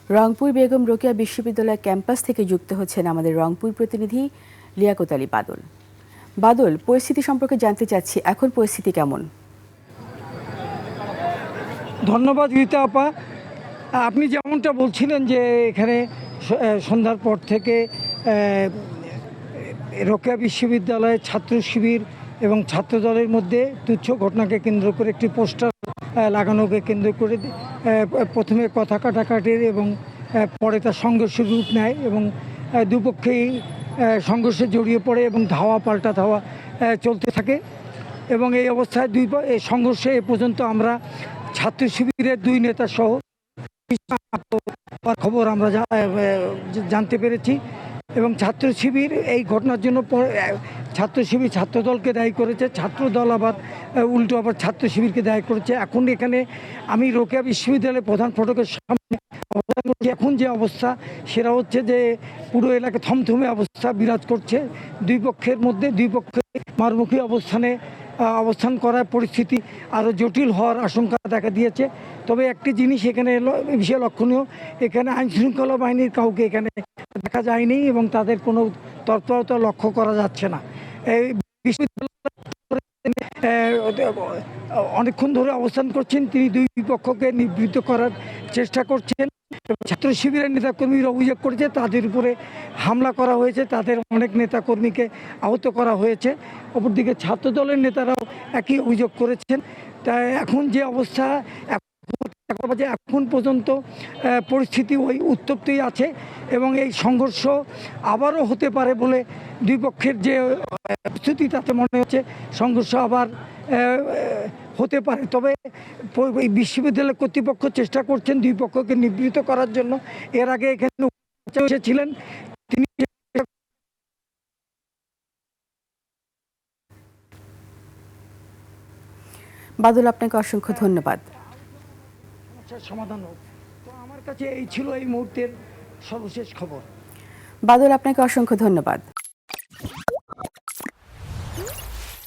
রংপুর বেগম রোকেয়া বিশ্ববিদ্যালয় ক্যাম্পাস থেকে যুক্ত হচ্ছেন আমাদের রংপুর প্রতিনিধি লিয়াকত আলী বাদল। বাদল, পরিস্থিতি সম্পর্কে জানতে চাচ্ছি, এখন পরিস্থিতি কেমন? ধন্যবাদ রীতা আপা। আপনি যেমনটা বলছিলেন যে এখানে সন্ধ্যার পর থেকে রোকেয়া বিশ্ববিদ্যালয়ের ছাত্র শিবির এবং ছাত্রদলের মধ্যে তুচ্ছ ঘটনাকে কেন্দ্র করে একটি পোস্টার লাগানোকে কেন্দ্র করে প্রথমে কথা কাটাকাটির এবং পরে তার সংঘর্ষের রূপ নেয় এবং দুপক্ষেই সংঘর্ষে জড়িয়ে পড়ে এবং ধাওয়া পাল্টা ধাওয়া চলতে থাকে। এবং এই অবস্থায় এই সংঘর্ষে এ পর্যন্ত আমরা ছাত্র শিবিরের 2 নেতা সহ খবর আমরা জানতে পেরেছি। এবং ছাত্র শিবির এই ঘটনার জন্য ছাত্র শিবির ছাত্রদলকে দায়ী করেছে, ছাত্রদল আবার উল্টো আবার ছাত্র শিবিরকে দায়ী করেছে। এখন এখানে আমি রোকেয়া বিশ্ববিদ্যালয়ের প্রধান ফটকের সামনে অবস্থান করছি। এখন যে অবস্থা সেটা হচ্ছে যে পুরো এলাকা থমথমে অবস্থা বিরাজ করছে। দুই পক্ষের মধ্যে দুই পক্ষে মারমুখী অবস্থান করার পরিস্থিতি আরও জটিল হওয়ার আশঙ্কা দেখা দিয়েছে। তবে একটি জিনিস এখানে বিশেষ লক্ষণীয়, এখানে আইনশৃঙ্খলা বাহিনীর কাউকে এখানে দেখা যায়নি এবং তাদের কোনো তৎপরতা লক্ষ্য করা যাচ্ছে না। এই অনেকক্ষণ ধরে অবস্থান করছেন তিনি, দুই পক্ষকে নিবৃত্ত করার চেষ্টা করছেন। ছাত্র শিবিরের নেতাকর্মীরা অভিযোগ করেছে তাদের উপরে হামলা করা হয়েছে, তাদের অনেক নেতাকর্মীকে আহত করা হয়েছে। অপরদিকে ছাত্রদলের নেতারাও একই অভিযোগ করেছেন। তাই এখন যে অবস্থা, এখন পর্যন্ত পরিস্থিতি ওই উত্তপ্তই আছে এবং এই সংঘর্ষ আবারও হতে পারে বলে দুই পক্ষের যে প্রস্তুতি তাতে মনে হচ্ছে সংঘর্ষ আবার হতে পারে। তবে বিশ্ববিদ্যালয় কর্তৃপক্ষ চেষ্টা করছেন দুই পক্ষকে নিবৃত্ত করার জন্য। এর আগে এখানে এসেছিলেন তিনি। বাদল, আপনাকে অসংখ্য ধন্যবাদ। সমাধান হোক। তো আমার কাছে এই ছিল এই মুহূর্তের সর্বশেষ খবর। বাদল, আপনাকে অসংখ্য ধন্যবাদ।